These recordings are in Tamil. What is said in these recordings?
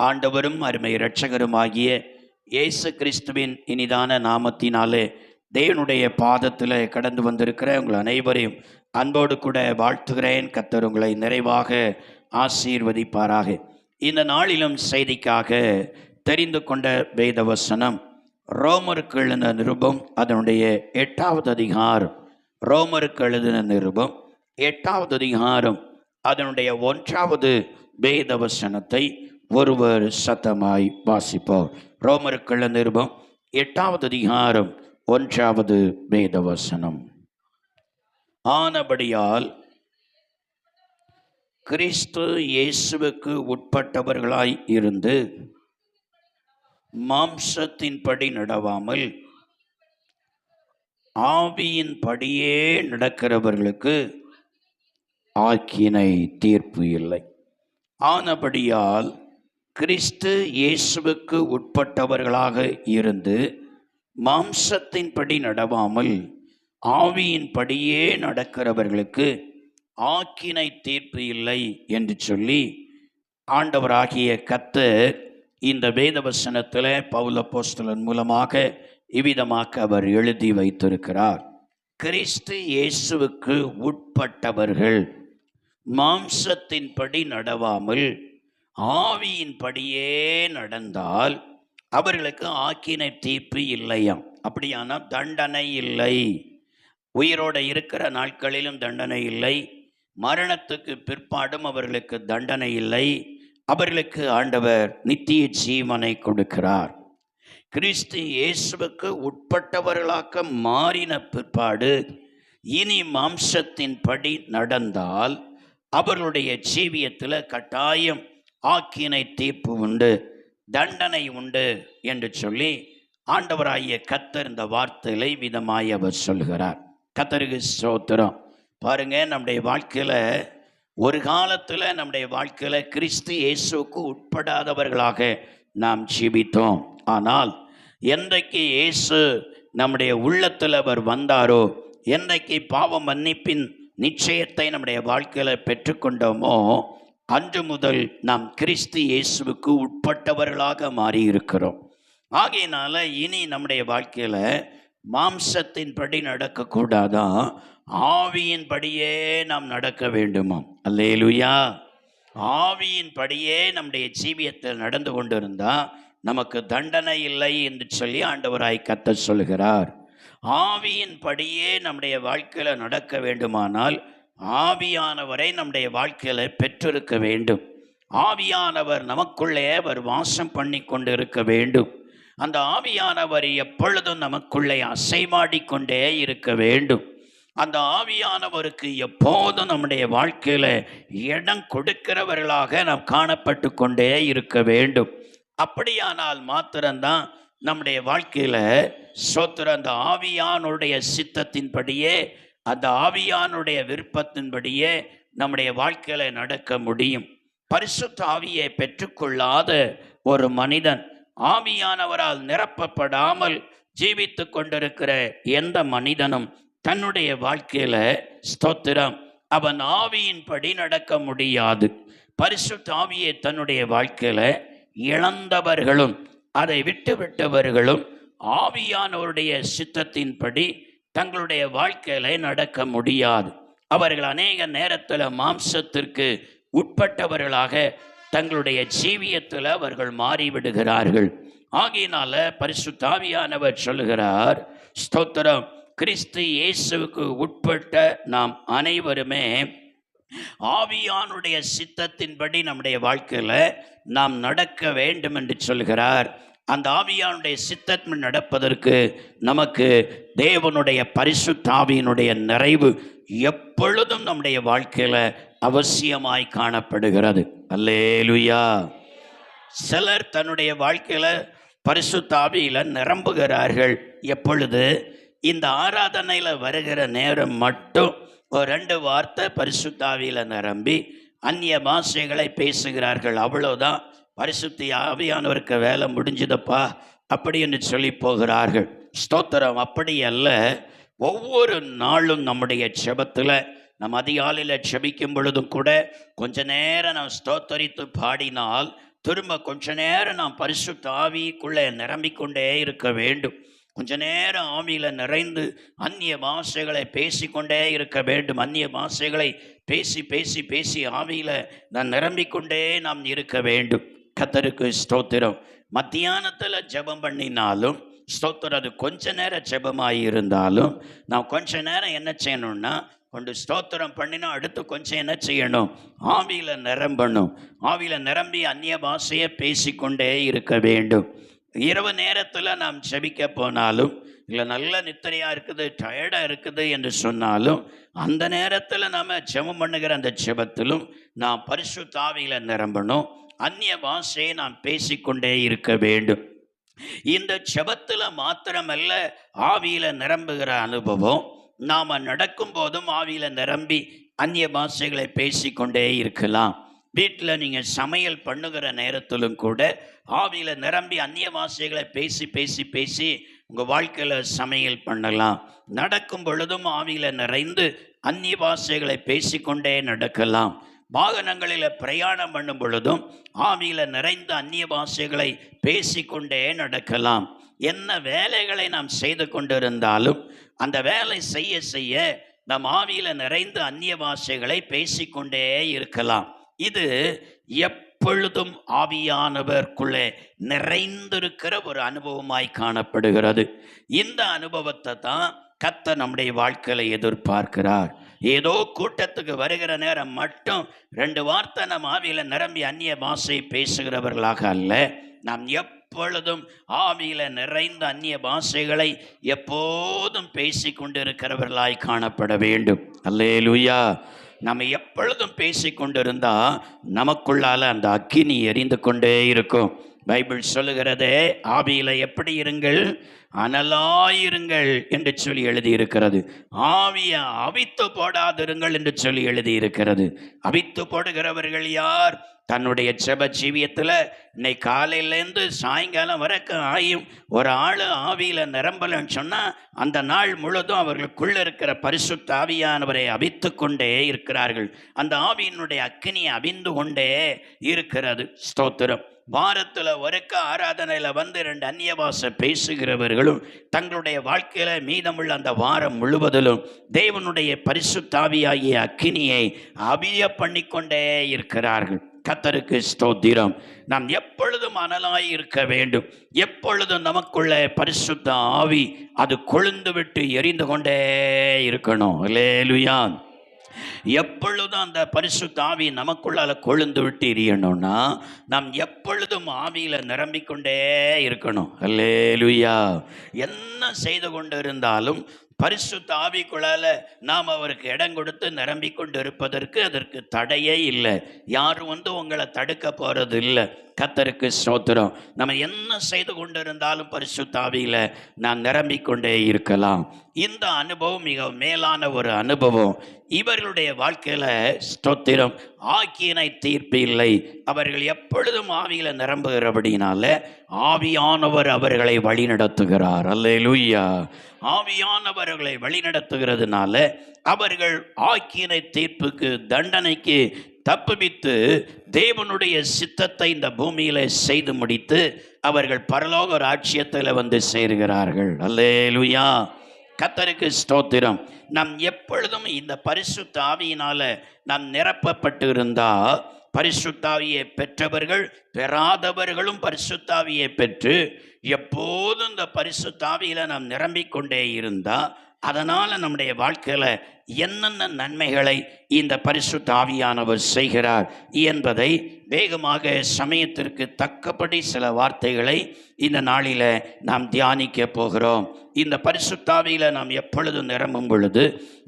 ஆண்டவரும் அருமை இரட்சகருமாகிய இயேசு கிறிஸ்துவின் இனிதான நாமத்தினாலே தேவனுடைய பாதத்தில் கடந்து வந்திருக்கிற உங்கள் அனைவரையும் அன்போடு கூட வாழ்த்துகிறேன். கர்த்தர் உங்களை நிறைவாக ஆசீர்வதிப்பாராக. இந்த நாளிலும் செய்திக்காக தெரிந்து கொண்ட வேத வசனம் ரோமருக்கு எழுதின நிருபம் அதனுடைய 8வது அதிகாரம். ரோமருக்கு எழுதின நிருபம் 8வது அதிகாரம் அதனுடைய 1வது வேத வசனத்தை ஒருவர் சத்தமாய் வாசிப்போம். ரோமருக்கு எழுதின நிருபம் 8வது அதிகாரம் 1வது வேத வசனம். ஆனபடியால் கிறிஸ்து இயேசுவுக்கு உட்பட்டவர்களாய் இருந்து மாம்சத்தின்படி நடவாமல் ஆவியின்படியே நடக்கிறவர்களுக்கு ஆக்கினை தீர்ப்பு இல்லை. ஆனபடியால் கிறிஸ்து இயேசுவுக்கு உட்பட்டவர்களாக இருந்து மாம்சத்தின்படி நடவாமல் ஆவியின்படியே நடக்கிறவர்களுக்கு ஆக்கினை தீர்ப்பு இல்லை என்று சொல்லி ஆண்டவராகிய கர்த்தர் இந்த வேதவசனத்தில் பவுல் அப்போஸ்தலன் மூலமாக இவ்விதமாக அவர் எழுதி வைத்திருக்கிறார். கிறிஸ்து இயேசுவுக்கு உட்பட்டவர்கள் மாம்சத்தின்படி நடவாமல் ஆவியின்படியே நடந்தால் அவர்களுக்கு ஆக்கினை தீர்ப்பு இல்லையாம். அப்படியான தண்டனை இல்லை. உயிரோடு இருக்கிற நாட்களிலும் தண்டனை இல்லை, மரணத்துக்கு பிற்பாடும் அவர்களுக்கு தண்டனை இல்லை. அவர்களுக்கு ஆண்டவர் நித்திய ஜீவனை கொடுக்கிறார். கிறிஸ்து இயேசுவுக்கு உட்பட்டவர்களாக மாறின பிற்பாடு இனி மாம்சத்தின்படி நடந்தால் அவர்களுடைய ஜீவியத்தில் கட்டாயம் ஆக்கினை தீர்ப்பு உண்டு, தண்டனை உண்டு என்று சொல்லி ஆண்டவராகிய கர்த்தர் இந்த வார்த்தைகளை விதமாய் அவர் சொல்கிறார். கர்த்தருக்கு ஸ்தோத்திரம். பாருங்க, நம்முடைய வாழ்க்கையில் ஒரு காலத்தில் நம்முடைய வாழ்க்கையில் கிறிஸ்து இயேசுவுக்கு உட்படாதவர்களாக நாம் ஜீவித்தோம். ஆனால் என்றைக்கு இயேசு நம்முடைய உள்ளத்தில் அவர் வந்தாரோ, என்றைக்கு பாவ மன்னிப்பின் நிச்சயத்தை நம்முடைய வாழ்க்கையில் பெற்றுக்கொண்டோமோ, அன்று முதல் நாம் கிறிஸ்து இயேசுவுக்கு உட்பட்டவர்களாக மாறி இருக்கிறோம். ஆகையினால இனி நம்முடைய வாழ்க்கையில் மாம்சத்தின்படி நடக்கக்கூடாதான், ஆவியின்படியே நாம் நடக்க வேண்டுமாம். அல்லேலூயா. ஆவியின்படியே நம்முடைய ஜீவியத்தில் நடந்து கொண்டிருந்தால் நமக்கு தண்டனை இல்லை என்று சொல்லி ஆண்டவராய் கர்த்தர் சொல்கிறார். ஆவியின்படியே நம்முடைய வாழ்க்கையில் நடக்க வேண்டுமானால் ஆவியானவரை நம்முடைய வாழ்க்கையில் பெற்றிருக்க வேண்டும். ஆவியானவர் நமக்குள்ளே அவர் வாசம் பண்ணி கொண்டு இருக்க வேண்டும். அந்த ஆவியானவர் எப்பொழுதும் நமக்குள்ளே அசைமாடிக்கொண்டே இருக்க வேண்டும். அந்த ஆவியானவருக்கு எப்போதும் நம்முடைய வாழ்க்கையில் இடம் கொடுக்கிறவர்களாக நாம் காணப்பட்டு கொண்டே இருக்க வேண்டும். அப்படியானால் மாத்திரம்தான் நம்முடைய வாழ்க்கையில் ஸ்தோத்திரம், அந்த ஆவியானுடைய சித்தத்தின்படியே, அந்த ஆவியானுடைய விருப்பத்தின்படியே நம்முடைய வாழ்க்கையில் நடக்க முடியும். பரிசுத்த ஆவியை பெற்றுக்கொள்ளாத ஒரு மனிதன், ஆவியானவரால் நிரப்பப்படாமல் ஜீவித்து கொண்டிருக்கிற எந்த மனிதனும் தன்னுடைய வாழ்க்கையில ஸ்தோத்திரம் அவன் ஆவியின்படி நடக்க முடியாது. பரிசுத்த ஆவியை தன்னுடைய வாழ்க்கையில இழந்தவர்களும் அதை விட்டுவிட்டவர்களும் ஆவியானவருடைய சித்தத்தின்படி தங்களுடைய வாழ்க்கையில நடக்க முடியாது. அவர்கள் அநேக நேரத்தில் மாம்சத்திற்கு உட்பட்டவர்களாக தங்களுடைய ஜீவியத்தில் அவர்கள் மாறிவிடுகிறார்கள். ஆகையினால பரிசுத்த ஆவியானவர் சொல்லுகிறார், ஸ்தோத்திரம், கிறிஸ்து இயேசுவுக்கு உட்பட்ட நாம் அனைவருமே ஆவியானுடைய சித்தத்தின்படி நம்முடைய வாழ்க்கையில் நாம் நடக்க வேண்டும் என்று சொல்கிறார். அந்த ஆவியானுடைய சித்தத்தின் நடப்பதற்கு நமக்கு தேவனுடைய பரிசுத்த ஆவியினுடைய நிறைவு எப்பொழுதும் நம்முடைய வாழ்க்கையில் அவசியமாய் காணப்படுகிறது. அல்லேலூயா. சிலர் தன்னுடைய வாழ்க்கையில் பரிசுத்த ஆவியில் நிரம்புகிறார்கள். எப்பொழுது? இந்த ஆராதனையில் வருகிற நேரம் மட்டும் ஒரு 2 வார்த்தை பரிசுத்த ஆவியில் நிரம்பி அந்நிய பாஷைகளை பேசுகிறார்கள். அவ்வளோதான், பரிசுத்த ஆவியானவருக்கு வேலை முடிஞ்சதப்பா அப்படி என்று சொல்லி போகிறார்கள். ஸ்தோத்திரம். அப்படி அல்ல. ஒவ்வொரு நாளும் நம்முடைய ஜெபத்தில் நம்ம அதிகாலையில் ஜெபிக்கும் பொழுதும் கூட கொஞ்ச நேரம் நாம் ஸ்தோத்தரித்து பாடினால் திரும்ப கொஞ்ச நேரம் நாம் பரிசுத்த ஆவிக்குள்ளே நிரம்பிக்கொண்டே இருக்க வேண்டும். கொஞ்ச நேரம் ஆவியில நிறைந்து அந்நிய பாஷைகளை பேசிக்கொண்டே இருக்க வேண்டும். அந்நிய பாஷைகளை பேசி பேசி பேசி ஆவியில நான் நிரம்பிக்கொண்டே நாம் இருக்க வேண்டும். கர்த்தருக்கு ஸ்தோத்திரம். மத்தியானத்தில் ஜெபம் பண்ணினாலும் ஸ்தோத்திரம், அது கொஞ்ச நேரம் ஜெபமாகி இருந்தாலும் நான் கொஞ்ச நேரம் என்ன செய்யணும்னா, கொண்டு ஸ்தோத்திரம் பண்ணினா அடுத்து கொஞ்சம் என்ன செய்யணும், ஆவியில நிரம்பணும். ஆவியில நிரம்பி அந்நிய பாஷையை பேசிக்கொண்டே இருக்க வேண்டும். இரவு நேரத்தில் நாம் ஜெபிக்க போனாலும், இல்லை நல்ல நித்திரையாக இருக்குது, டயர்டாக இருக்குது என்று சொன்னாலும், அந்த நேரத்தில் நாம் ஜெபம் பண்ணுகிற அந்த ஜெபத்திலும் நாம் பரிசுத்த ஆவியில நிரம்பணும். அந்நிய பாஷையை நாம் பேசிக்கொண்டே இருக்க வேண்டும். இந்த ஜெபத்தில் மாத்திரமல்ல ஆவியில நிரம்புகிற அனுபவம், நாம் நடக்கும் போதும் ஆவியில நிரம்பி அந்நிய பாஷைகளை பேசிக்கொண்டே இருக்கலாம். வீட்டில் நீங்கள் சமையல் பண்ணுகிற நேரத்திலும் கூட ஆவியில நிரம்பி அந்நிய பாஷைகளை பேசி பேசி பேசி உங்கள் வாழ்க்கையில் சமையல் பண்ணலாம். நடக்கும் பொழுதும் ஆவியில நிறைந்து அந்நிய பாஷைகளை பேசிக்கொண்டே நடக்கலாம். வாகனங்களில் பிரயாணம் பண்ணும் பொழுதும் ஆவியில நிறைந்த அந்நிய பாஷைகளை பேசிக்கொண்டே நடக்கலாம். என்ன வேலைகளை நாம் செய்து கொண்டிருந்தாலும் அந்த வேலை செய்ய செய்ய நம் ஆவியில நிறைந்த அந்நிய பாஷைகளை பேசிக்கொண்டே இருக்கலாம். இது எப்பொழுதும் ஆவியானவருக்குள்ளே நிறைந்திருக்கிற ஒரு அனுபவமாய் காணப்படுகிறது. இந்த அனுபவத்தை தான் கர்த்தர் நம்முடைய வாழ்க்கையில எதிர்பார்க்கிறார். ஏதோ கூட்டத்துக்கு வருகிற நேரம் மட்டும் 2 வார்த்தை நம் ஆவியில நிரம்பி அந்நிய பாஷை பேசுகிறவர்களாக அல்ல, நாம் எப்பொழுதும் ஆவியில நிறைந்த அந்நிய பாஷைகளை எப்போதும் பேசி கொண்டிருக்கிறவர்களாய் காணப்பட வேண்டும். அல்லேலூயா. நம்ம எப்பொழுதும் பேசி கொண்டிருந்தா நமக்குள்ளால அந்த அக்கினி எரிந்து கொண்டே இருக்கும். பைபிள் சொல்லுகிறதே, ஆவியில எப்படி இருங்கள், அனலாயிருங்கள் என்று சொல்லி எழுதியிருக்கிறது. ஆவியை அவித்து போடாதிருங்கள் என்று சொல்லி எழுதியிருக்கிறது. அவித்து போடுகிறவர்கள் யார்? தன்னுடைய ஜெப ஜீவியத்தில் இன்னைக்கு காலையிலேருந்து சாயங்காலம் வரைக்கும் ஆயும் ஒரு ஆள் ஆவியில நிரம்பலன்னு சொன்னால் அந்த நாள் முழுதும் அவர்களுக்குள்ள இருக்கிற பரிசுத்த ஆவியானவரை அவித்து கொண்டே இருக்கிறார்கள். அந்த ஆவியினுடைய அக்கினி அவிந்து கொண்டே இருக்கிறது. ஸ்தோத்திரம். வாரத்தில் ஒருக்க ஆராதனையில் வந்து 2 அந்நிய பாஷை பேசுகிறவர்களும் தங்களுடைய வாழ்க்கையில மீதமுள்ள அந்த வாரம் முழுவதிலும் தேவனுடைய பரிசுத்த ஆவியாகிய அக்கினியை அவிய பண்ணிக்கொண்டே இருக்கிறார்கள். கர்த்தருக்கு ஸ்தோத்திரம். நாம் எப்பொழுதும் அனலாய் இருக்க வேண்டும். எப்பொழுதும் நமக்குள்ள பரிசுத்த ஆவி அது கொழுந்து விட்டு எரிந்து கொண்டே இருக்கணும். அல்லேலூயா. எப்பொழுதும் அந்த பரிசுத்த ஆவி நமக்குள்ளால கொழுந்து விட்டு எரியணும்னா நாம் எப்பொழுதும் ஆவியில நிரம்பிக்கொண்டே இருக்கணும். அல்லேலூயா. என்ன செய்து கொண்டு இருந்தாலும் பரிசுத்த ஆவிக்குள்ளால நாம் அவருக்கு இடம் கொடுத்து நிரம்பிக் கொண்டு இருப்பதற்கு அதற்கு தடையே இல்லை. யாரும் உங்களை தடுக்க போறது இல்லை. கர்த்தருக்கு ஸ்தோத்திரம். நம்ம என்ன செய்து கொண்டு இருந்தாலும் பரிசுத்த ஆவியில நான் நிரம்பிக்கொண்டே இருக்கலாம். இந்த அனுபவம் மிக மேலான ஒரு அனுபவம். இவர்களுடைய வாழ்க்கையில ஸ்தோத்திரம், ஆக்கினை தீர்ப்பு இல்லை. அவர்கள் எப்பொழுதும் ஆவியில நிரம்புகிறபடினால ஆவியானவர் அவர்களை வழி நடத்துகிறார். அல்லேலூயா. ஆவியானவர்களை வழி நடத்துகிறதுனால அவர்கள் ஆக்கினை தீர்ப்புக்கு, தண்டனைக்கு தப்புவித்து தேவனுடைய சித்தத்தை இந்த பூமியில செய்து முடித்து அவர்கள் பரலோக ராஜ்யத்தில் வந்து சேருகிறார்கள். அல்லேலூயா. கர்த்தருக்கு ஸ்தோத்திரம். நாம் எப்பொழுதும் இந்த பரிசுத்த ஆவியினால நாம் நிரப்பப்பட்டு இருந்தா, பரிசுத்த ஆவியை பெற்றவர்கள் பெறாதவர்களும் பரிசுத்த ஆவியை பெற்று எப்போதும் இந்த பரிசுத்த ஆவியில நாம் நிரம்பிக்கொண்டே இருந்தா, அதனால நம்முடைய வாழ்க்கையில என்னென்ன நன்மைகளை இந்த பரிசுத்த ஆவியானவர் செய்கிறார் என்பதை வேகமாக சமயத்திற்கு தக்கபடி சில வார்த்தைகளை இந்த நாளில நாம் தியானிக்க போகிறோம். இந்த பரிசுத்த ஆவியில நாம் எப்பொழுதும் நிரம்பும் பொழுது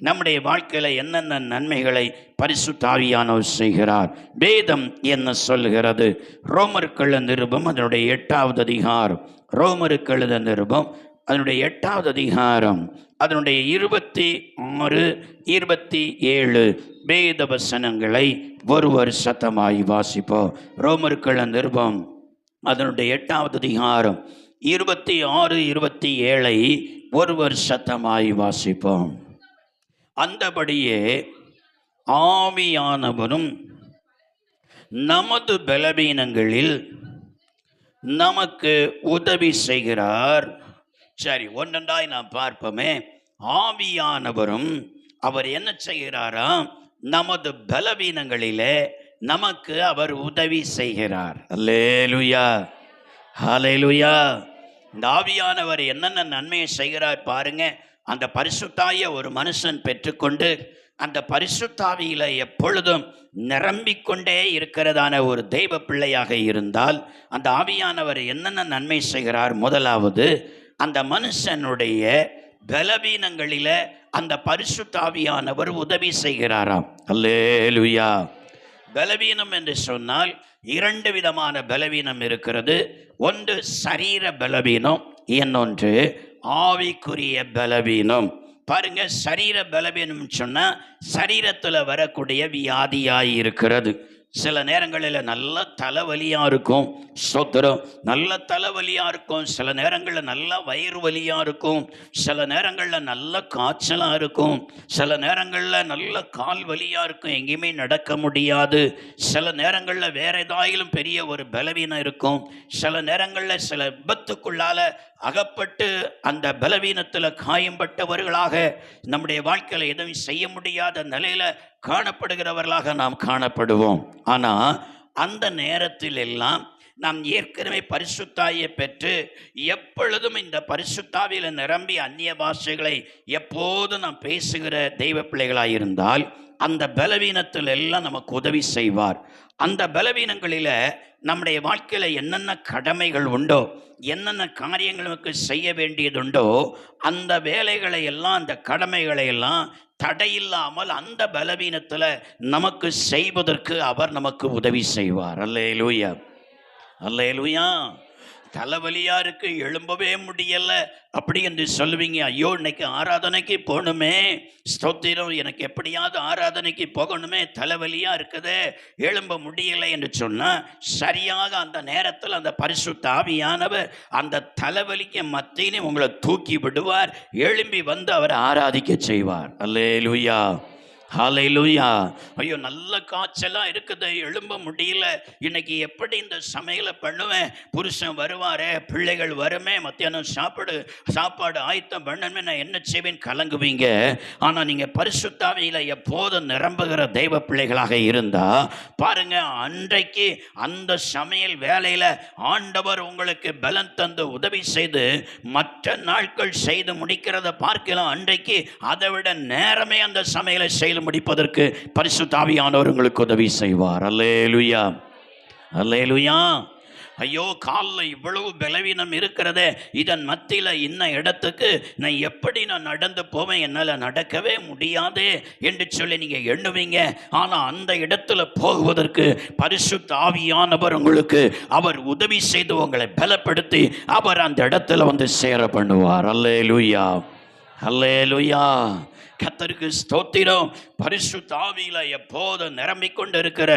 நம்முடைய வாழ்க்கையில என்னென்ன நன்மைகளை பரிசுத்த ஆவியானவர் செய்கிறார், வேதம் என்ன சொல்லுகிறது? ரோமருக்கு நிருபம் அதனுடைய 8வது அதிகாரம், ரோமருக்கு நிருபம் அதனுடைய 8வது அதிகாரம் அதனுடைய 26, 27 வேத வசனங்களை ஒருவர் சத்தமாய் வாசிப்போம். ரோமருக்கு நிருபம் அதனுடைய 8வது அதிகாரம் 26, 27 ஒருவர் சத்தமாய் வாசிப்போம். அந்தபடியே ஆவியானவரும் நமது பலவீனங்களில் நமக்கு உதவி செய்கிறார். சரி, ஒன்றொன்றாய் நாம் பார்ப்போமே. ஆவியானவரும் அவர் என்ன செய்கிறாராம்? நமது பலவீனங்களிலே நமக்கு அவர் உதவி செய்கிறார். அல்லேலூயா, ஹல்லேலூயா. இந்த ஆவியானவர் என்னென்ன நன்மையை செய்கிறார் பாருங்க. அந்த பரிசுத்தாய ஒரு மனுஷன் பெற்றுக்கொண்டு அந்த பரிசுத்தாவியில எப்பொழுதும் நிரம்பிக்கொண்டே இருக்கிறதான ஒரு தெய்வ பிள்ளையாக இருந்தால் அந்த ஆவியானவர் என்னென்ன நன்மை செய்கிறார்? முதலாவது, அந்த மனுஷனுடைய பலவீனங்களில அந்த பரிசுத்தாவியானவர் உதவி செய்கிறாராம். அல்லேலூயா. பலவீனம் என்று சொன்னால் இரண்டு விதமான பலவீனம் இருக்கிறது. ஒன்று சரீர பலவீனம், இன்னொன்று ஆவிக்குரிய பலவீனம். பாருங்க, சரீர பலவீனம் சொன்னா சரீரத்துல வரக்கூடிய வியாதியாய் இருக்கிறது. சில நேரங்களில் நல்ல தலைவலியாக இருக்கும், ஸ்தோத்திரம், நல்ல தலைவலியாக இருக்கும். சில நேரங்களில் நல்ல வயிறு வலியாக இருக்கும். சில நேரங்களில் நல்ல காய்ச்சலாக இருக்கும். சில நேரங்களில் நல்ல கால் வலியாக இருக்கும், எங்கேயுமே நடக்க முடியாது. சில நேரங்களில் வேற ஏதாயிலும் பெரிய ஒரு பலவீனம் இருக்கும். சில நேரங்களில் சில விபத்துக்குள்ளால அகப்பட்டு அந்த பலவீனத்தில் காயம்பட்டவர்களாக நம்முடைய வாழ்க்கையில் எதுவும் செய்ய முடியாத நிலையில் காணப்படுகிறவர்களாக நாம் காணப்படுவோம். ஆனால் அந்த நேரத்தில் எல்லாம் நாம் ஏற்கனவே பரிசுத்தாயை பெற்று எப்பொழுதும் இந்த பரிசுத்தாவில நிரம்பி அந்நிய பாஷைகளை எப்போதும் நாம் பேசுகிற தெய்வ பிள்ளைகளாக இருந்தால் அந்த பலவீனத்தில் எல்லாம் நமக்கு உதவி செய்வார். அந்த பலவீனங்களில் நம்முடைய வாழ்க்கையில் என்னென்ன கடமைகள் உண்டோ, என்னென்ன காரியங்கள் நமக்கு செய்ய வேண்டியதுண்டோ, அந்த வேலைகளை எல்லாம், அந்த கடமைகளை எல்லாம் தடையில்லாமல் அந்த பலவீனத்தில் நமக்கு செய்வதற்கு அவர் நமக்கு உதவி செய்வார். அல்லேலூயா, அல்லேலூயா. தலைவலியா இருக்கு, எழும்பவே முடியல அப்படி என்று சொல்லுவீங்க. ஐயோ, இன்னைக்கு ஆராதனைக்கு போகணுமே, ஸ்தோத்திரம், எனக்கு எப்படியாவது ஆராதனைக்கு போகணுமே, தலைவலியா இருக்குதே, எழும்ப முடியலை என்று சொன்னா சரியாக அந்த நேரத்தில் அந்த பரிசுத்த ஆவியானவர் அந்த தலைவலிக்கு மத்தியிலே உங்களை தூக்கி விடுவார், எழும்பி வந்து அவர் ஆராதிக்க செய்வார். அல்லேலூயா, ஹல்லேலூயா. ஐயோ, நல்ல காய்ச்சலாக இருக்குது, எழும்ப முடியல, இன்னைக்கு எப்படி இந்த சமையலை பண்ணுவேன், புருஷன் வருவாரே, பிள்ளைகள் வருமே, மத்தியானம் சாப்பாடு ஆயத்தம் பண்ணணுமே, நான் என்ன செய்வேன் கலங்குவீங்க. ஆனால் நீங்கள் பரிசுத்த ஆவியில எப்போதும் நிரம்புகிற தெய்வ பிள்ளைகளாக இருந்தால் பாருங்க, அன்றைக்கு அந்த சமையல் வேலையில் ஆண்டவர் உங்களுக்கு பலன் தந்து உதவி செய்து மற்ற நாட்கள் செய்து முடிக்கிறத பார்க்கலாம். அன்றைக்கு அதை விட நேரமே அந்த சமையலை செய்து முடிப்பதற்கு பரிசுத்த ஆவியானவர் உங்களுக்கு உதவி செய்வார். அல்லேலூயா, அல்லேலூயா. ஐயோ, காலில் இவ்வளவு பலவீனம் இருக்கிறதே, இதன் மத்தியில் இன்ன இடத்துக்கு நான் எப்படி நடந்து போவேன், என்னால் நடக்கவே முடியாது என்று சொல்லி நீங்கள் எண்ணுவீங்க. ஆனால் அந்த இடத்துல போகுவதற்கு பரிசுத்த ஆவியானவர் உங்களுக்கு அவர் உதவி செய்து உங்களை பலப்படுத்தி அவர் அந்த இடத்துல வந்து சேர பண்ணுவார். அல்லேலூயா, அல்லேலூயா. கர்த்தருக்கு ஸ்தோத்திரம். பரிசுத்த ஆவியில எப்போது நிரம்பிக்கொண்டு இருக்கிற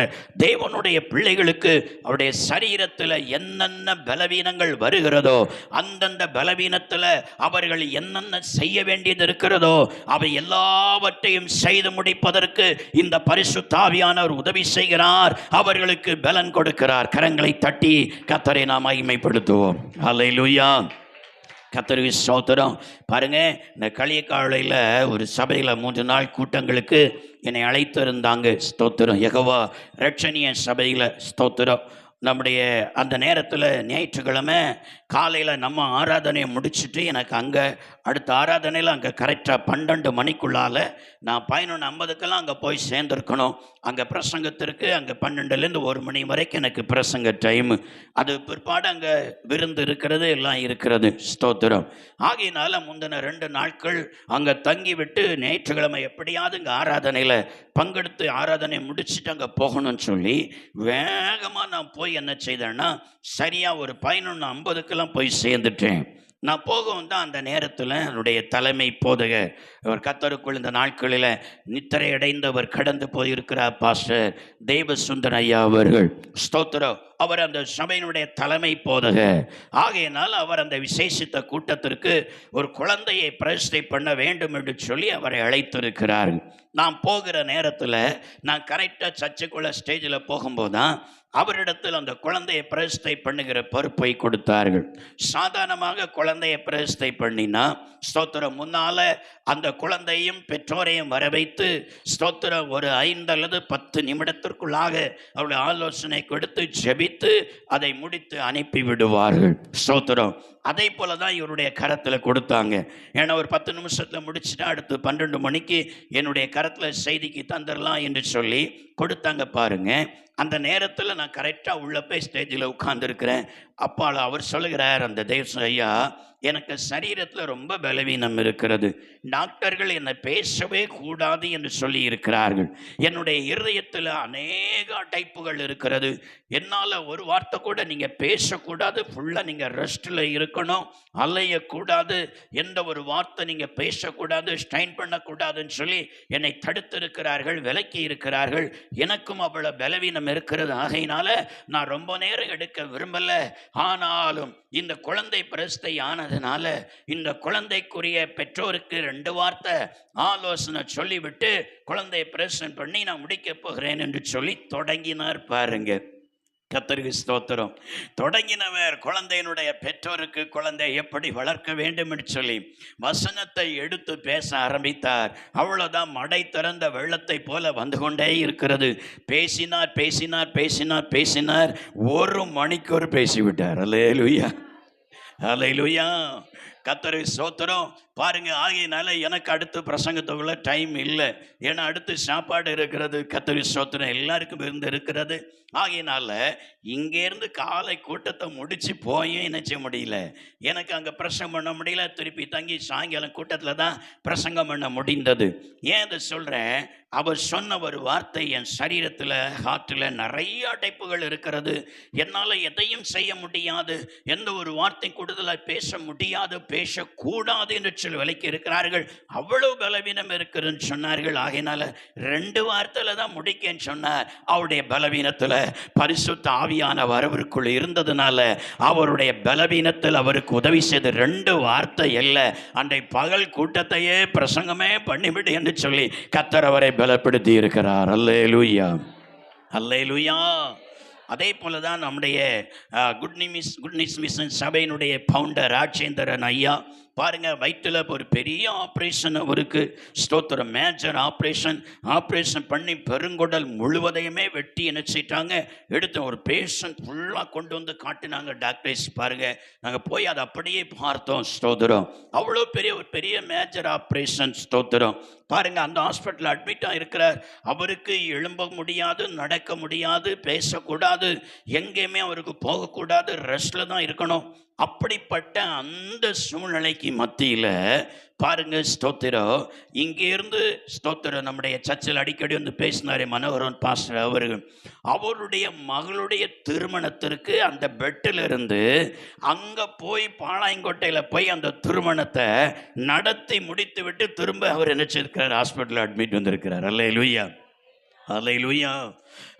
தேவனுடைய பிள்ளைகளுக்கு அவருடைய சரீரத்தில் என்னென்ன பலவீனங்கள் வருகிறதோ, அந்தந்த பலவீனத்தில் அவர்கள் என்னென்ன செய்ய வேண்டியது இருக்கிறதோ அவை எல்லாவற்றையும் செய்து முடிப்பதற்கு இந்த பரிசுத்த ஆவியானவர் உதவி செய்கிறார், அவர்களுக்கு பலன் கொடுக்கிறார். கரங்களை தட்டி கர்த்தரை நாம் மகிமைப்படுத்துவோம். அல்லேலூயா, கர்த்தருக்கு ஸ்தோத்திரம். பாருங்க, இந்த களியக்காலையில் ஒரு சபையில் 3 நாள் கூட்டங்களுக்கு என்னை அழைத்து இருந்தாங்க. ஸ்தோத்திரம். யெகோவா இரட்சணிய சபையில் ஸ்தோத்திரம். நம்முடைய அந்த நேரத்தில் ஞாயிற்றுக்கிழமை காலையில் நம்ம ஆராதனையை முடிச்சுட்டு எனக்கு அங்கே அடுத்த ஆராதனையில் அங்கே கரெக்டாக 12 மணிக்குள்ளால் நான் 11:50 அங்கே போய் சேர்ந்துருக்கணும். அங்கே பிரசங்கத்திற்கு அங்கே 12லேருந்து 1 மணி வரைக்கும் எனக்கு பிரசங்க டைமு. அது பிற்பாடு அங்கே விருந்து இருக்கிறது, எல்லாம் இருக்கிறது. ஸ்தோத்திரம். ஆகையினால முந்தின 2 நாட்கள் அங்கே தங்கி விட்டு ஞாயிற்றுக்கிழமை எப்படியாவது இங்கே ஆராதனையில் பங்கெடுத்து ஆராதனை முடிச்சுட்டு அங்கே போகணும்னு சொல்லி வேகமாக நான் போய் என்ன செய்தேன்னா சரியாக ஒரு 11:50 போய் சேர்ந்துட்டேன். நான் போகவும் தான் அந்த நேரத்தில் என்னுடைய தலைமை போதகர் அவர் கத்தருக்குள் இந்த நாட்களில் நித்திரை அடைந்தவர் கடந்து போயிருக்கிறார் பாஸ்டர் தேவசுந்தர் ஐயா அவர்கள். ஸ்தோத்திரம். அவர் அந்த சபையினுடைய தலைமை போதகர். ஆகையினால் அவர் அந்த விசேஷித்த கூட்டத்திற்கு ஒரு குழந்தையை பிரதிஷ்டை பண்ண வேண்டும் என்று சொல்லி அவரை அழைத்திருக்கிறார்கள். நான் போகிற நேரத்தில் நான் கரெக்டாக சர்ச்சுக்குள்ள ஸ்டேஜில் போகும்போது தான் அவரிடத்தில் அந்த குழந்தையை பிரதிஷ்டை பண்ணுகிற பொறுப்பை கொடுத்தார்கள். சாதாரணமாக குழந்தையை பிரதிஷ்டை பண்ணினா ஸ்தோத்திரம் முன்னால அந்த குழந்தையும் பெற்றோரையும் வர வைத்து ஸ்தோத்திரம் ஒரு 5 அல்லது 10 நிமிடத்திற்குள்ளாக அவருடைய ஆலோசனை கொடுத்து ஜெபித்து அதை முடித்து அனுப்பி விடுவார்கள். ஸ்தோத்திரம். அதே போல தான் இவருடைய கரத்தில் கொடுத்தாங்க. ஏன்னா ஒரு 10 நிமிஷத்தில் முடிச்சுட்டா அடுத்து 12 மணிக்கு என்னுடைய கரத்தில் செய்திக்கு தந்துடலாம் என்று சொல்லி கொடுத்தாங்க பாருங்க. அந்த நேரத்தில் நான் கரெக்டாக உள்ள போய் ஸ்டேஜில் உட்கார்ந்துருக்கிறேன். அப்பால் அவர் சொல்லுகிறார், அந்த தேவ ஐயா, எனக்கு சரீரத்தில் ரொம்ப பலவீனம் இருக்கிறது. டாக்டர்கள் என்னை பேசவே கூடாது என்று சொல்லி இருக்கிறார்கள். என்னுடைய இருதயத்தில் அநேக அடைப்புகள் இருக்கிறது. என்னால் ஒரு வார்த்தை கூட நீங்கள் பேசக்கூடாது. ஃபுல்லாக நீங்கள் ரெஸ்ட்டில் இருக்கணும், அலையக்கூடாது, எந்த ஒரு வார்த்தை நீங்கள் பேசக்கூடாது, ஸ்ட்ரைன் பண்ணக்கூடாதுன்னு சொல்லி என்னை தடுத்திருக்கிறார்கள், விலக்கி இருக்கிறார்கள். எனக்கும் அவ்வளோ பலவீனம் இருக்கிறது. ஆகையினால நான் ரொம்ப நேரம் எடுக்க விரும்பலை. ஆனாலும் இந்த குழந்தை பிரதிஷ்டை ஆனதுனால இந்த குழந்தைக்குரிய பெற்றோருக்கு 2 வார்த்தை ஆலோசனை சொல்லிவிட்டு குழந்தையை பிரதிஷ்டை பண்ணி நான் முடிக்க போகிறேன் என்று சொல்லி தொடங்கினார் பாருங்க. கர்த்தருக்கு ஸ்தோத்திரம். தொடங்கினவர் குழந்தையினுடைய பெற்றோருக்கு குழந்தை எப்படி வளர்க்க வேண்டும் என்று சொல்லி வசனத்தை எடுத்து பேச ஆரம்பித்தார். அவ்வளோதான், மடை திறந்த வெள்ளத்தை போல வந்து கொண்டே இருக்கிறது. பேசினார் பேசினார் பேசினார் பேசினார் 1 மணிக்கூர் பேசிவிட்டார். அல்லேலூயா, அல்லேலூயா. கர்த்தருக்கு ஸ்தோத்திரம். பாருங்க, ஆகையினால எனக்கு அடுத்து பிரசங்கத்துக்குள்ள டைம் இல்லை. ஏன்னா அடுத்து சாப்பாடு இருக்கிறது. கர்த்தருக்கு ஸ்தோத்திரம். எல்லாருக்கும் இருந்து இருக்கிறது. ஆகையினால இங்கேருந்து காலை கூட்டத்தை முடிச்சு போயும் என்ன செய்ய முடியல, எனக்கு அங்கே பிரசங்கம் பண்ண முடியல. திருப்பி தங்கி சாயங்காலம் கூட்டத்தில் தான் பிரசங்கம் பண்ண முடிந்தது. ஏன் இதை சொல்கிறேன், அவர் சொன்ன ஒரு வார்த்தை, என் சரீரத்தில் ஹார்ட்டில் நிறைய அடைப்புகள் இருக்கிறது, என்னால் எதையும் செய்ய முடியாது, எந்த ஒரு வார்த்தை கூடுதலாக பேச முடியாது, பேசக்கூடாது என்று சொல்லி விலைக்கு இருக்கிறார்கள். அவ்வளவு பலவீனம் இருக்குதுன்னு சொன்னார்கள். ஆகையினால 2 வார்த்தையில் தான் முடிக்கன்னு சொன்னார். அவருடைய பலவீனத்தில் பரிசுத்த ஆவியான வரவிற்குள் இருந்ததுனால அவருடைய பலவீனத்தில் அவருக்கு உதவி செய்து 2 வார்த்தை இல்லை, அன்றை பகல் கூட்டத்தையே பிரசங்கமே பண்ணிவிடு என்று சொல்லி கர்த்தர் அவரை பலப்படுத்தி இருக்கிறார். அல்லேலூயா, அல்லேலூயா. அதே போல தான் நம்முடைய குட் நியூஸ் மிஷன் சபையினுடைய ஃபவுண்டர் ராஜேந்திரன் ஐயா பாருங்க, வயிற்றில் ஒரு பெரிய ஆப்ரேஷன் அவருக்கு. ஸ்தோத்திரம். மேஜர் ஆப்ரேஷன் பண்ணி பெருங்குடல் முழுவதையுமே வெட்டி நினைச்சிட்டாங்க. எடுத்து ஒரு பேஷண்ட் ஃபுல்லாக கொண்டு வந்து காட்டினாங்க டாக்டர்ஸ். பாருங்க, நாங்கள் போய் அதை அப்படியே பார்த்தோம். ஸ்தோத்திரம். அவ்வளோ ஒரு பெரிய மேஜர் ஆப்ரேஷன். ஸ்தோத்திரம். பாருங்க, அந்த ஹாஸ்பிட்டல் அட்மிட் ஆகிருக்கிறார். அவருக்கு எழும்ப முடியாது, நடக்க முடியாது, பேசக்கூடாது, எங்கேயுமே அவருக்கு போகக்கூடாது, ரெஸ்ட்ல தான் இருக்கணும். அப்படிப்பட்ட அந்த சூழ்நிலைக்கு மத்தியில் பாருங்க, ஸ்தோத்திரம், இங்கேருந்து ஸ்தோத்திரம் நம்முடைய சர்ச்சில் அடிக்கடி வந்து பேசினார் மனோகரன் பாஸ்டர் அவர்கள். அவருடைய மகளுடைய திருமணத்திற்கு அந்த பெட்டில் இருந்து அங்கே போய் பாளையங்கோட்டையில் போய் அந்த திருமணத்தை நடத்தி முடித்து விட்டு திரும்ப அவர் நினைச்சிருக்கிறார், ஹாஸ்பிட்டலில் அட்மிட் வந்திருக்கிறார். அல்லேலூயா, அல்லேலூயா.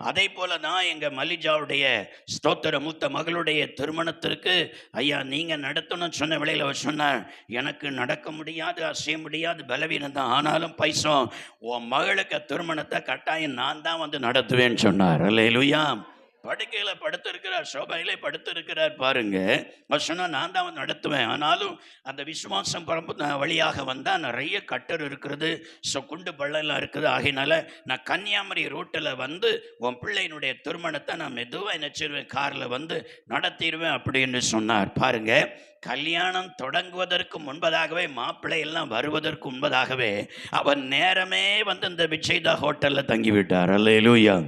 அதே போல தான் எங்கள் மலிஜாவுடைய ஸ்தோத்திர மூத்த மகளுடைய திருமணத்திற்கு ஐயா நீங்கள் நடத்தணும்னு சொன்ன வேளையில் அவர் சொன்னார், எனக்கு நடக்க முடியாது, அசைய முடியாது, பலவீனம் தான், ஆனாலும் பைசம் உன் மகளுக்கு திருமணத்தை கட்டாயம் நான் தான் வந்து நடத்துவேன்னு சொன்னார். அல்லேலூயா. படுக்கையில் படுத்திருக்கிறார், சோபையிலே படுத்திருக்கிறார். பாருங்க, அவர் சொன்னால் நான் தான் வந்து நடத்துவேன், ஆனாலும் அந்த விசுவாசம் வழியாக வந்தால் நிறைய கட்டர் இருக்கிறது, குண்டு பள்ளம்லாம் இருக்குது. ஆகையினால நான் கன்னியாகுமரி ரூட்டில் வந்து உன் பிள்ளையினுடைய திருமணத்தை நான் மெதுவாக நினைச்சிருவேன், காரில் வந்து நடத்திடுவேன் அப்படின்னு சொன்னார். பாருங்க, கல்யாணம் தொடங்குவதற்கு முன்பதாகவே, மாப்பிள்ளை எல்லாம் வருவதற்கு முன்பதாகவே அவர் நேரமே வந்து இந்த விஜய்தா ஹோட்டலில் தங்கிவிட்டார். அல்லேலூயா,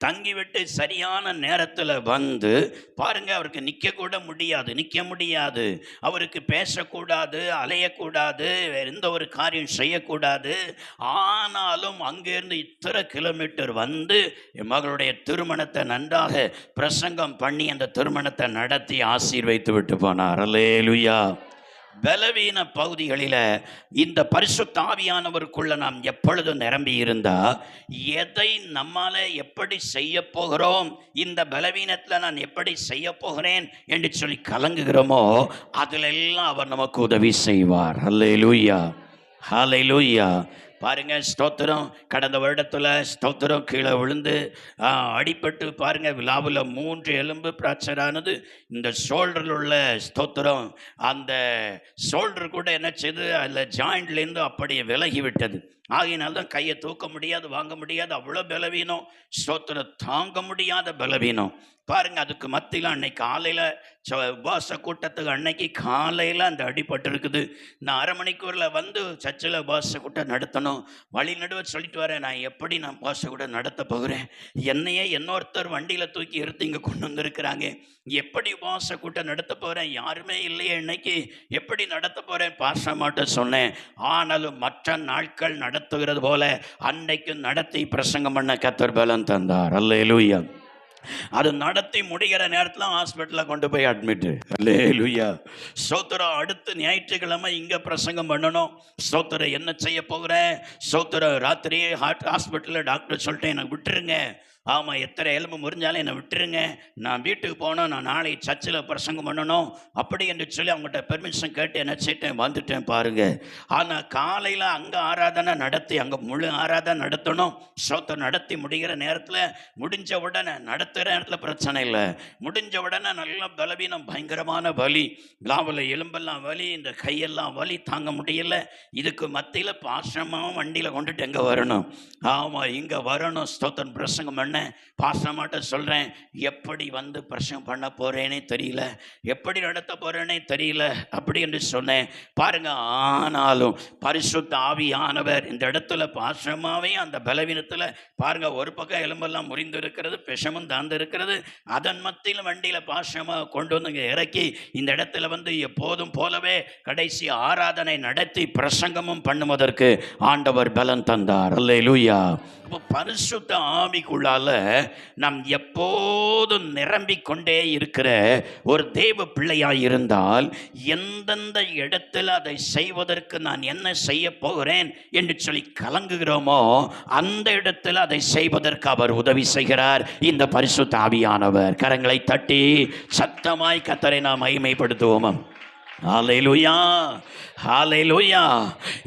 தங்கிவிட்டு சரியான நேரத்தில் வந்து பாருங்க, அவருக்கு நிற்க முடியாது, அவருக்கு பேசக்கூடாது, அலையக்கூடாது, எந்த ஒரு காரியம் செய்யக்கூடாது. ஆனாலும் அங்கிருந்து இத்தனை கிலோமீட்டர் வந்து என் மகளுடைய திருமணத்தை நன்றாக பிரசங்கம் பண்ணி அந்த திருமணத்தை நடத்தி ஆசீர்வைத்து விட்டு போனார். அல்லேலூயா. பலவீன பகுதிகளில் இந்த பரிசுத்த ஆவியானவருக்குள்ள நாம் எப்பொழுதும் நிரம்பி இருந்தா, எதை நம்மால எப்படி செய்ய போகிறோம், இந்த பலவீனத்தில் நான் எப்படி செய்ய போகிறேன் என்று சொல்லி கலங்குகிறோமோ அதுல எல்லாம் அவர் நமக்கு உதவி செய்வார். அல்லேலூயா, ஹல்லேலூயா. பாருங்க, ஸ்தோத்திரம். கடந்த வருடத்தில் ஸ்தோத்திரம் கீழே விழுந்து அடிபட்டு பாருங்க, விழாவில் 3 எலும்பு பிராக்சரானது. இந்த ஷோல்டரில் உள்ள ஸ்தோத்திரம், அந்த ஷோல்டர் கூட என்ன செய்து அதில் ஜாயிண்ட்லேருந்து அப்படியே விலகி விட்டது. ஆகையினால்தான் கையை தூக்க முடியாது, வாங்க முடியாது, அவ்வளோ பலவீனம். ஸ்தோத்திரம், தாங்க முடியாத பலவீனம். பாருங்க, அதுக்கு மத்தியில் அன்னைக்கு காலையில் உபாச கூட்டத்துக்கு அன்னைக்கு காலையில் அந்த அடிபட்டு இருக்குது. நான் 1/2 மணிக்கூரில் வந்து சர்ச்சில் உபாச கூட்டம் நடத்தணும். வழி நடுவ சொல்லிட்டு வரேன், நான் உபாச கூட்டம் நடத்த போகிறேன். என்னையே இன்னொருத்தர் வண்டியில் தூக்கி எடுத்து இங்கே கொண்டு வந்திருக்கிறாங்க. எப்படி உபாச கூட்டம் நடத்த போகிறேன், யாருமே இல்லையே இன்னைக்கு, எப்படி நடத்த போகிறேன் பாசமாட்ட சொன்னேன். ஆனாலும் மற்ற நாட்கள் நடத்துகிறது போல அன்னைக்கு நடத்தி பிரசங்கம் பண்ண கர்த்தர் பலன் தந்தார். அல்லேலூயா. அது நடத்தி முடிகிற நேரத்தில் ஹாஸ்பிட்டலில் கொண்டு போய் அட்மிட். அல்லேலூயா. ஸ்தோத்திரம். அடுத்து ஞாயிற்றுக்கிழமை இங்கே பிரசங்கம் பண்ணணும். ஸ்தோத்திரம். என்ன செய்ய போகிறேன்? ஸ்தோத்திரம். ராத்திரியே ஹாஸ்பிட்டலில் டாக்டர் சொல்லிட்டேன், எனக்கு விட்டுருங்க. ஆமாம், எத்தனை எலும்பு முறிஞ்சாலும் என்னை விட்டுருங்க, நான் வீட்டுக்கு போகணும், நான் நாளை சர்ச்சில் பிரசங்கம் பண்ணணும் அப்படி என்று சொல்லி அவங்கள்ட்ட பெர்மிஷன் கேட்டு என்ன செய்யிட்டேன், வந்துட்டேன் பாருங்க. ஆனால் காலையில் அங்கே ஆராதனை நடத்தி, அங்கே முழு ஆராதனை நடத்தணும். ஸ்தோத்திரம். நடத்தி முடிகிற நேரத்தில், முடிஞ்ச உடனே நடத்துகிற நேரத்தில் பிரச்சனை இல்லை, முடிஞ்ச உடனே நல்ல பலவீனம், பயங்கரமான வலி, லாவில் எலும்பெல்லாம் வலி, இந்த கையெல்லாம் வலி, தாங்க முடியல. இதுக்கு மத்தியில் பாசமாக வண்டியில் கொண்டுட்டு எங்கே வரணும்? ஆமாம், இங்கே வரணும். ஸ்தோத்திரம். பிரசங்கம் பண்ண பாசமாட்ட சொல்றேன், எப்படி வந்து பிரசங்கம் பண்ண போறேனே தெரியல, எப்படி நடத்த போறேனே தெரியல அப்படி என்று சொன்னேன் பாருங்க. ஆனாலும் பரிசுத்த ஆவியானவர் இந்த இடத்துல பாசமாவே அந்த பலவீனத்துல பாருங்க, ஒரு பக்கம் எலும்பெல்லாம் முறிந்து இருக்கிறது, விஷமும் தாழ்ந்து இருக்கிறது, அதன் மத்தியில் வண்டியில பாசமா கொண்டு வந்து இறக்கி இந்த இடத்துல வந்து எப்போதும் போலவே கடைசி ஆராதனை நடத்தி பிரசங்கமும் பண்ணுவதற்கு ஆண்டவர் பலன் தந்தார். அல்லேலூயா. பரிசுத்த ஆவிக்குள்ளால நாம் எப்போதும் நிரம்பிக் கொண்டே இருக்கிற ஒரு தேவ பிள்ளையாய் இருந்தால், எந்தெந்த இடத்துல அதை செய்வதற்கு நான் என்ன செய்ய போகிறேன் என்று சொல்லி கலங்குகிறோமோ அந்த இடத்துல அதை செய்வதற்கு அவர் உதவி செய்கிறார், இந்த பரிசுத்த ஆவியானவர். கரங்களை தட்டி சத்தமாய் கர்த்தரை நாம் மகிமைப்படுத்துவோம். ஹல்லேலூயா, ஹல்லேலூயா.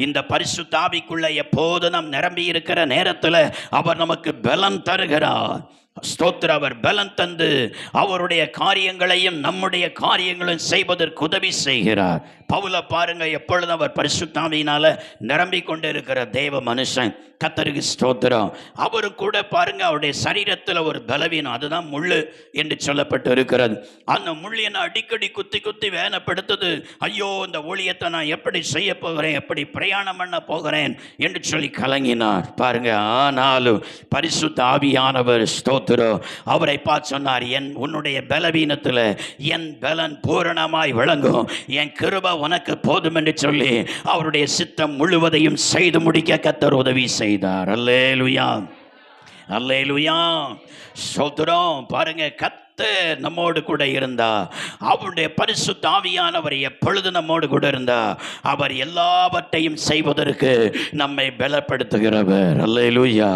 இந்த பரிசுத்த ஆவிக்குள்ள எப்போது நாம் நிரம்பி இருக்கிற நேரத்தில் அவர் நமக்கு பலம் தருகிறார். ஸ்தோத்திரம். அவர் பலம் தந்து அவருடைய காரியங்களையும் நம்முடைய காரியங்களும் செய்வதற்கு உதவி செய்கிறார். பவுல பாருங்க, எப்பொழுதும் அவர் பரிசுத்த ஆவியினால நிரம்பிக் கொண்டு இருக்கிற தேவ மனுஷன். கர்த்தருக்கு ஸ்தோத்திரம். அவரு கூட பாருங்க, அவருடைய சரீரத்தில் ஒரு பலவீனம், அதுதான் முள்ளு என்று சொல்லப்பட்டு இருக்கிறது. அந்த முள்ளு என்ன அடிக்கடி குத்தி குத்தி வேதனைப்படுத்துது. ஐயோ, இந்த ஊழியத்தை நான் எப்படி செய்ய போகிறேன், எப்படி பிரயாணம் பண்ண போகிறேன் என்று சொல்லி கலங்கினார் பாருங்க. ஆனாலும் பரிசுத்த ஆவியானவர் ஸ்தோத்திரம் அவரை பார்த்து சொன்னார், உன்னுடைய பலவீனத்தில் என் பலன் பூரணமாய் விளங்கும், என் கிருபை உனக்கு போதும் என்று சொல்லி அவருடைய சித்தம் முழுவதையும் செய்து முடிக்க கர்த்தர் உதவி செய்தார். அல்லேலூயா, அல்லேலூயா. ஸ்தோத்திரம். பாருங்க, கர்த்தர் நம்மோடு கூட இருந்தா, அவருடைய பரிசுத்த ஆவியானவர் எப்பொழுது நம்மோடு கூட இருந்தா, அவர் எல்லாவற்றையும் செய்வதற்கு நம்மை பலப்படுத்துகிறவர். அல்லேலூயா,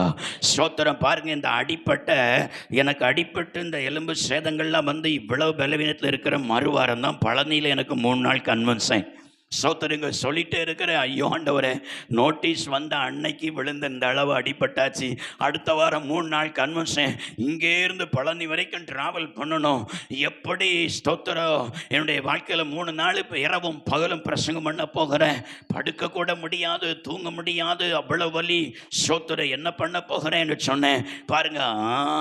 ஸ்தோத்திரம். பாருங்க, இந்த எனக்கு அடிப்பட்டு இந்த எலும்பு சேதங்கள்லாம் வந்து இவ்வளவு பலவீனத்தில் இருக்கிற மறுவாரம் தான் பழனியில் எனக்கு 3 நாள் கன்வென்ஷன். சோத்தருங்க சொல்லிட்டே இருக்கிற, ஐயோ ஆண்டவரே, நோட்டீஸ் வந்த அன்னைக்கு விழுந்த இந்த அளவு அடிபட்டாச்சு, அடுத்த வாரம் 3 நாள் கன்வென்ஷன், இங்கே இருந்து பழனி வரைக்கும் டிராவல் பண்ணணும், எப்படி ஸ்தோத்திரம், என்னுடைய வாழ்க்கையில் 3 நாள் இப்போ இரவும் பகலும் பிரசங்கம் பண்ண போகிறேன், படுக்க கூட முடியாது, தூங்க முடியாது, அவ்வளவு வலி, ஸ்தோத்திரம், என்ன பண்ண போகிறேன்னு சொன்னேன் பாருங்க.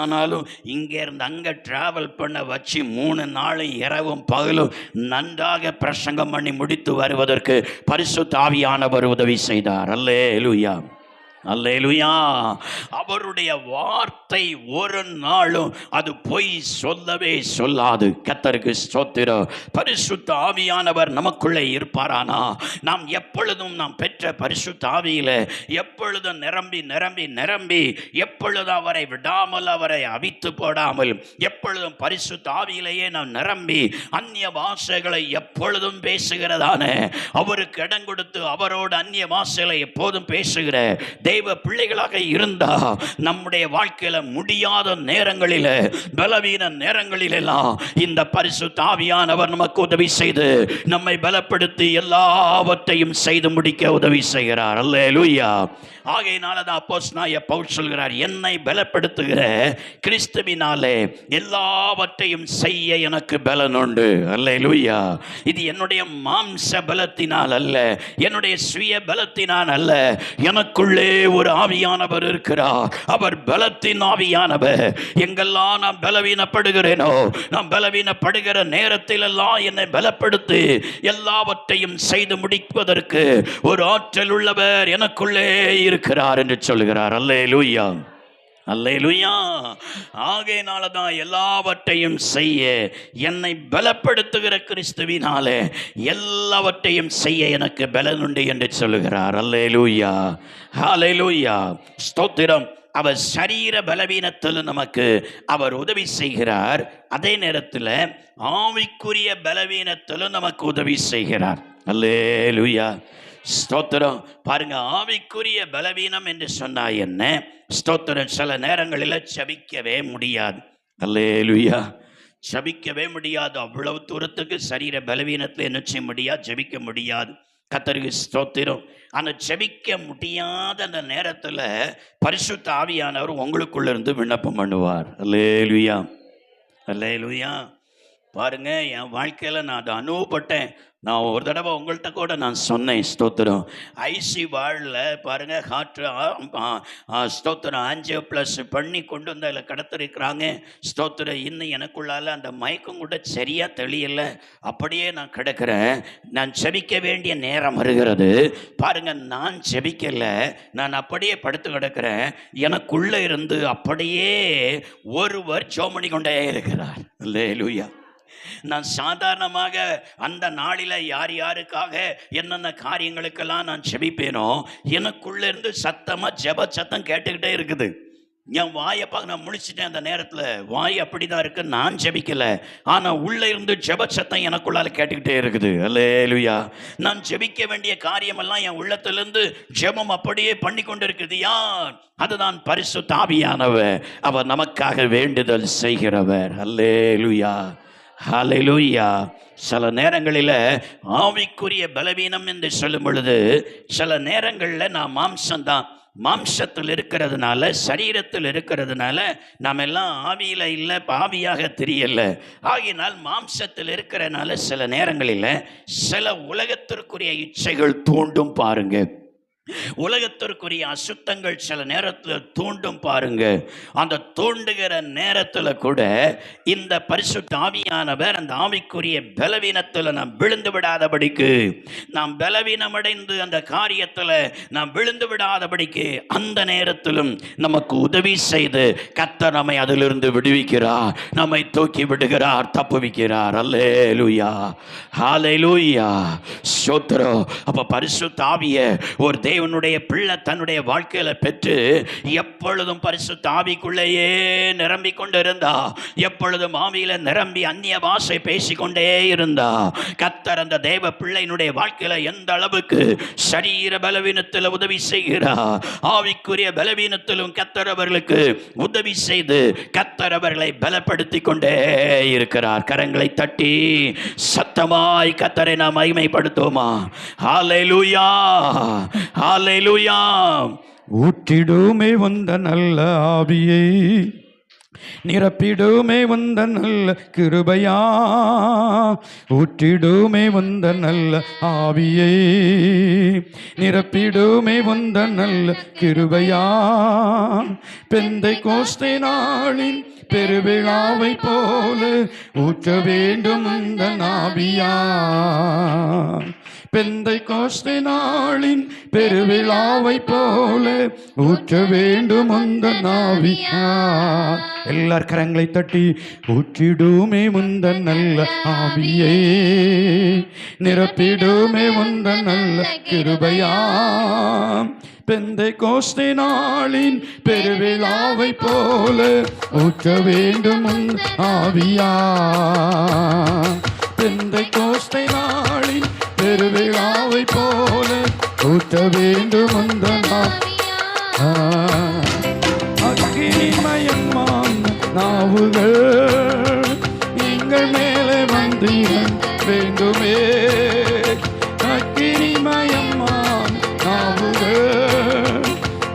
ஆனாலும் இங்கே இருந்து அங்கே டிராவல் பண்ண வச்சு 3 நாளும் இரவும் பகலும் நன்றாக பிரசங்கம் பண்ணி முடித்து வருவதற்கு பரிசுத்த ஆவியானவர் உதவி செய்தார். அல்லேலூயா. அல்லேலூயா. அவருடைய வார்த்தை ஒரு நாளும் அது பொய் சொல்லவே சொல்லாது. கர்த்தருக்கு ஸ்தோத்திரம். பரிசுத்த ஆவியானவர் நமக்குள்ளே இருப்பாரானா நாம் எப்பொழுதும் நாம் பெற்ற பரிசுத்த ஆவியில எப்பொழுதும் நிரம்பி நிரம்பி நிரம்பி எப்பொழுதும் அவரை விடாமல் அவரை அவித்து போடாமல் எப்பொழுதும் பரிசுத்த ஆவியிலேயே நாம் நிரம்பி அந்நிய பாஷைகளை எப்பொழுதும் பேசுகிறதான அவருக்கு இடம் கொடுத்து அவரோடு அந்நிய பாஷைகளை எப்போதும் பேசுகிற தெய்வ பிள்ளைகளாக இருந்தா நம்முடைய வாழ்க்கையில முடியாத நேரங்களில பலவீன நேரங்களிலெல்லாம் இந்த பரிசுத்த ஆவியானவர் நமக்கு உதவி செய்து நம்மை பலப்படுத்தி எல்லாவற்றையும் செய்து முடிக்க உதவி செய்கிறார். அல்லேலூயா. ஆகையினாலதான் அப்போஸ்தலனாகிய பவுல் சொல்கிறார், என்னை பலப்படுத்துகிற கிறிஸ்துவினாலே எல்லாவற்றையும் செய்ய எனக்கு பலன் உண்டு. அல்லேலூயா. இது என்னுடைய மாம்ச பலத்தினால் அல்ல, என்னுடைய சுய பலத்தினால் அல்ல, எனக்குள்ளே ஒரு ஆவியானவர் இருக்கிறார். அவர் பலத்தின் ஆவியானவர். எங்கெல்லாம் நான் பலவீனப்படுகிறேனோ நான் பலவீனப்படுகிற நேரத்தில் எல்லாம் என்னை பலப்படுத்தி எல்லாவற்றையும் செய்து முடிப்பதற்கு ஒரு ஆற்றல் உள்ளவர் எனக்குள்ளே இருக்கிறார் என்று சொல்கிறார். அல்லேலூயா. அல்லேலூயா. ஆகையினாலதான் எல்லாவற்றையும் செய்ய என்னை பலப்படுத்துகிற கிறிஸ்துவினாலே எல்லாவற்றையும் செய்ய எனக்கு பலன் உண்டு என்று சொல்லுகிறார். அல்லேலூயா. ஹல்லேலூயா. ஸ்தோத்திரம். அவர் சரீர பலவீனத்தில் நமக்கு அவர் உதவி செய்கிறார். அதே நேரத்தில் ஆவிக்குரிய பலவீனத்திலும் நமக்கு உதவி செய்கிறார். அல்லேலூயா. ஸ்தோத்திரம். பாருங்க, ஆவிக்குரிய பலவீனம் என்று சொன்னா என்ன? ஸ்தோத்திரம். சில நேரங்களில் ஜெபிக்கவே முடியாது. அல்லேலூயா. ஜெபிக்கவே முடியாது. அவ்வளவு தூரத்துக்கு சரீர பலவீனத்தில் என்ன செய்ய முடியாது? ஜெபிக்க முடியாது. கர்த்தருக்கு ஸ்தோத்திரம். ஆனால் ஜெபிக்க முடியாத அந்த நேரத்தில் பரிசுத்த ஆவியானவர் உங்களுக்குள்ள இருந்து விண்ணப்பம் பண்ணுவார். அல்லேலூயா. அல்லேலூயா. பாருங்க, என் வாழ்க்கையில் நான் அதை அனுபவப்பட்டேன். நான் ஒரு தடவை உங்கள்கிட்ட கூட நான் சொன்னேன். ஸ்தோத்திரம். ஐசி வார்டில் பாருங்க, ஹார்ட் ஸ்தோத்திரம் ஆஞ்சியோ ப்ளஸ் பண்ணி கொண்டு வந்து அதில் கடத்திருக்கிறாங்க. ஸ்தோத்திரம். இன்னும் எனக்குள்ளால அந்த மயக்கம் கூட சரியாக தெளியலை. அப்படியே நான் கிடக்கிறேன். நான் ஜெபிக்க வேண்டிய நேரம் வருகிறது. பாருங்க, நான் ஜெபிக்கலை, நான் அப்படியே படுத்து கிடக்கிறேன். எனக்குள்ளே இருந்து அப்படியே ஒருவர் ஜெபம் பண்ணி கொண்டே இருக்கிறார். அல்லேலூயா. நான் சாதாரணமாக அந்த நாளில் யார் யாருக்காக என்னென்ன காரியங்களுக்கெல்லாம் நான் ஜெபிப்பேனோ எனக்குள்ள இருந்து சத்தமாக ஜெப சத்தம் கேட்டுக்கிட்டே இருக்குது. என் வாயை பார்க்க நான் முழிச்சிட்டேன். அந்த நேரத்தில் வாய் அப்படிதான் இருக்கு, நான் ஜெபிக்கல, ஆனால் உள்ள இருந்து ஜெப சத்தம் எனக்குள்ளால கேட்டுக்கிட்டே இருக்குது. அல்லேலூயா. நான் ஜெபிக்க வேண்டிய காரியமெல்லாம் என் உள்ளத்திலிருந்து ஜெபம் அப்படியே பண்ணி கொண்டு இருக்குது. யார்? அதுதான் பரிசுத்த ஆவியானவர். அவர் நமக்காக வேண்டுதல் செய்கிறவர். அல்லேலூயா. ஹல்லேலூயா. சில நேரங்களில் ஆவிக்குரிய பலவீனம் என்று சொல்லும் பொழுது சில நேரங்களில் நான் மாம்சம்தான், மாம்சத்தில் இருக்கிறதுனால சரீரத்தில் இருக்கிறதுனால நாம் எல்லாம் ஆவியில் இல்லை, ஆவியாக தெரியல. ஆகினால் மாம்சத்தில் இருக்கிறதுனால சில நேரங்களில் சில உலகத்திற்குரிய இச்சைகள் தூண்டும். பாருங்க, உலகத்திற்குரிய அசுத்தங்கள் சில நேரத்தில் தூண்டும். பாருங்க, அந்த தூண்டுகிற நேரத்தில் கூட இந்த பரிசுத்த ஆவியானவர் அந்த ஆவிக்குரிய பலவீனத்தில் நாம் விழுந்து விடாதபடிக்கு, நாம் பலவீனமடைந்து அந்த காரியத்தில் நாம் விழுந்து விடாதபடிக்கு அந்த நேரத்திலும் நமக்கு உதவி செய்து கர்த்தர் நம்மை அதிலிருந்து விடுவிக்கிறார், நம்மை தூக்கி விடுகிறார், தப்புவிக்கிறார். அல்லேலூயா. ஹல்லேலூயா. ஸ்தோத்திரம். அப்ப பரிசுத்த ஆவியை ஒரு தேவனுடைய பிள்ளை தன்னுடைய வாழ்க்கையில பெற்று எப்பொழுதும் பரிசுத்த ஆவிக்குள்ளேயே நிரம்பிக் கொண்டிருந்தா, எப்பொழுதும் ஆவியில நிரம்பி அந்நிய பாஷை பேசிக்கொண்டே இருந்தா, கர்த்தர் அந்த தேவ பிள்ளையினுடைய வாழ்க்கையில எந்த அளவுக்கு சரீர பலவீனத்தில் உதவி செய்கிறார், ஆவிக்குரிய பலவீனத்திலும் கர்த்தர் அவர்களுக்கு உதவி செய்து கர்த்தர் அவர்களை பலப்படுத்தி கொண்டே இருக்கிறார். கரங்களை தட்டி சத்தமாய் கர்த்தரை நாம் மகிமைப்படுத்துவோமா? ஹல்லேலூயா. ஹல்லேலூயா. ஊற்றிடுமே வந்த நல்ல ஆவியை, நிரப்பிடுமே வந்த நல்ல கிருபையா, ஊற்றிடுமே வந்த நல்ல ஆவியை, நிரப்பிடுமே வந்த நல்ல கிருபையா, பெந்தைக்கோஸ்தே நாளின் பெருவிழாவை போல ஊற்ற வேண்டும் அந்த ஆவியா, பெந்தை கோஸ்தை நாளின் பெருவிழாவை போல ஊற்ற வேண்டும் முந்தன் ஆவியா. எல்லார் கரங்களை தட்டி ஊற்றிடுமே முந்தன் நல்ல ஆவியே, நிரப்பிடுமே முந்தன் நல்ல கிருபையாம். பெந்தை கோஸ்தை நாளின் பெருவிழாவை போல ஊற்ற வேண்டும் முந்தன் ஆவியா. பெந்தை கோஸ்தை நாளின் பெருவிழாவை போல ஊற்ற வேண்டும் முந்தன் ஆவியா. அக்கினிமயமான நாவுகள் நீங்கள் மேலே வந்திடம் வேண்டுமே. அக்கினிமயமான நாவுகள்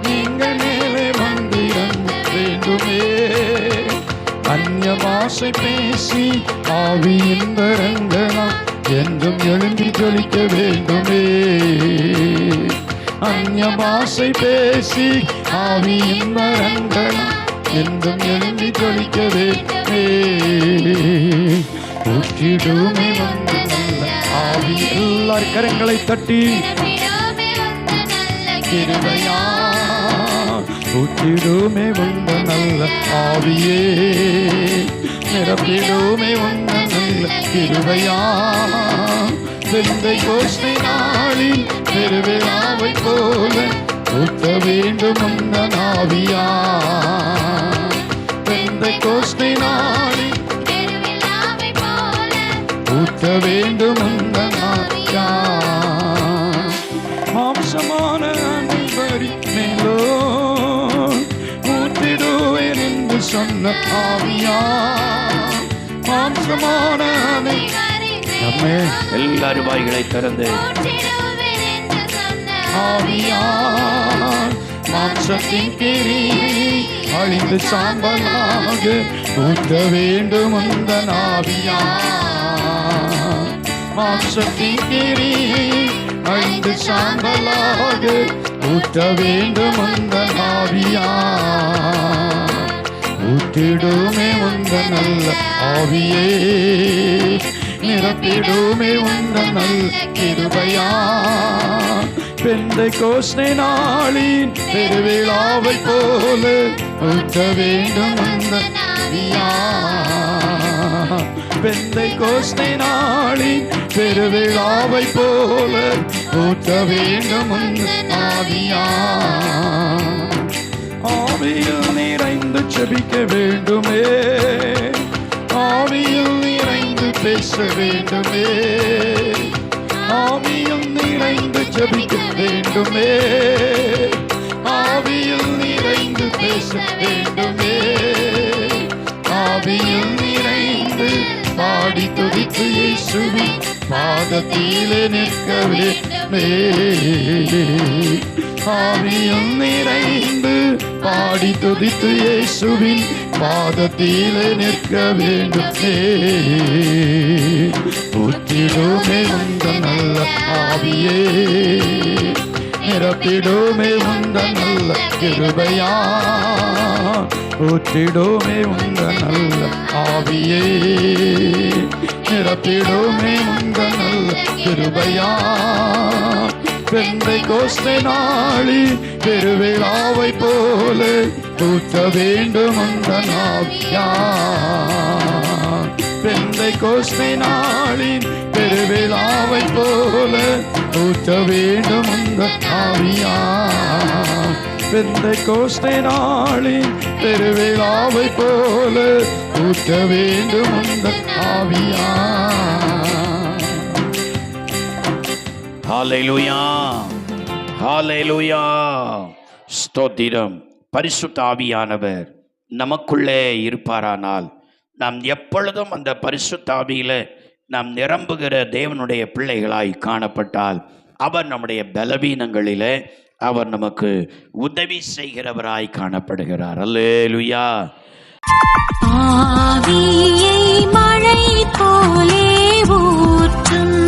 நீங்கள் மேலே வந்திடம் வேண்டுமே. அந்நிய பாஷை பேசி ஆவியின் வரங்களாம் என்றும் எழும்பி ஜொலிக்க வேண்டுமே. அந்நிய பாஷை பேசி ஆவியின் வரங்களாம் என்றும் எழும்பி ஜொலிக்க வேண்டுமே. ஊற்றிடுமே வந்து நல்ல ஆவி. எல்லார் கரங்களை தட்டி கிருபையா. ஊற்றிடுமே வந்த நல்ல ஆவியே, நிரப்பிடுமே வந்த நல்ல கிருபையா. பெந்தை கோஸ்தை நாளின் பெருவிழாவை போல ஊற்ற வேண்டும் வந்த ஆவியா. பெந்தை கோஸ்தை நாளின் பெருவிழாவை போல ஊற்ற வேண்டும் வந்த ஆவியா. மாம்சமான அனைவரி மேலோ ஊற்றிடுவேன் என்று சொன்ன ஆவியா. மாம்சமான நம்மே எல்லாரும் வாய்களை திறந்து ஆவியா. மாம்சத்தின் கிரி அழிந்து சாம்பலாக ஊற்ற வேண்டும் அந்த ஆவியா. மாம்சத்தின் கிரி அழிந்து சாம்பலாக ஊற்ற வேண்டும் அந்த ஆவியா. ஊற்றிடுமே உந்த நல்ல ஆவியே, நிரப்பிடுமே உந்த நல்ல கிருபையா. பெந்தை கோஸ்தை நாளின் பெருவிழாவை போல ஊற்ற வேண்டும் அந்த ஆவியா. பெந்தை கோஸ்தை நாளின் பெருவிழாவை போல ஊற்ற வேண்டும் அந்த ஆவியா. ஆவியில் நிறைந்து ஜெபிக்க வேண்டுமே. ஆவியில் நிறைந்து பேச வேண்டுமே. ஆவியில் நிறைந்து ஜெபிக்க வேண்டுமே. ஆவியில் நிறைந்து பேச வேண்டுமே. ஆவியில் நிறைந்து பாடி துதித்து இயேசுவின் பாதத்திலே நிற்க வேண்டுமே. ஆவியில் நிறைந்து பாடி துதித்து இயேசுவின் பாதத்திலே நிற்க வேண்டுமே. ஊற்றிடுமே உந்த நல்ல ஆவியே, நிரப்பிடுமே உந்த நல்ல கிருபையா. ஊற்றிடுமே உந்த நல்ல ஆவியே, நிரப்பிடுமே உந்த நல்ல கிருபையா. பெந்தை கோஸ்தை நாளின் பெருவிழாவை போல ஊற்ற வேண்டும் அந்த ஆவியா. பெந்தை கோஸ்தை நாளின் பெருவிழாவை போல ஊற்ற வேண்டும் அந்த ஆவியா. பெந்தை கோஸ்தை நாளின் பெருவிழாவை போல ஊற்ற வேண்டும் அந்த ஆவியா. ஹல்லேலூயா, ஹல்லேலூயா. ஸ்தோத்திரம். பரிசுத்த ஆவியானவர் நமக்குள்ளே இருப்பாரானால் நாம் எப்பொழுதும் அந்த பரிசுத்த ஆவியில நாம் நிரம்புகிற தேவனுடைய பிள்ளைகளாய் காணப்பட்டால் அவர் நம்முடைய பலவீனங்களிலே அவர் நமக்கு உதவி செய்கிறவராய் காணப்படுகிறார். அல்லேலூயா. ஆவியை மழை போலே ஊற்றும்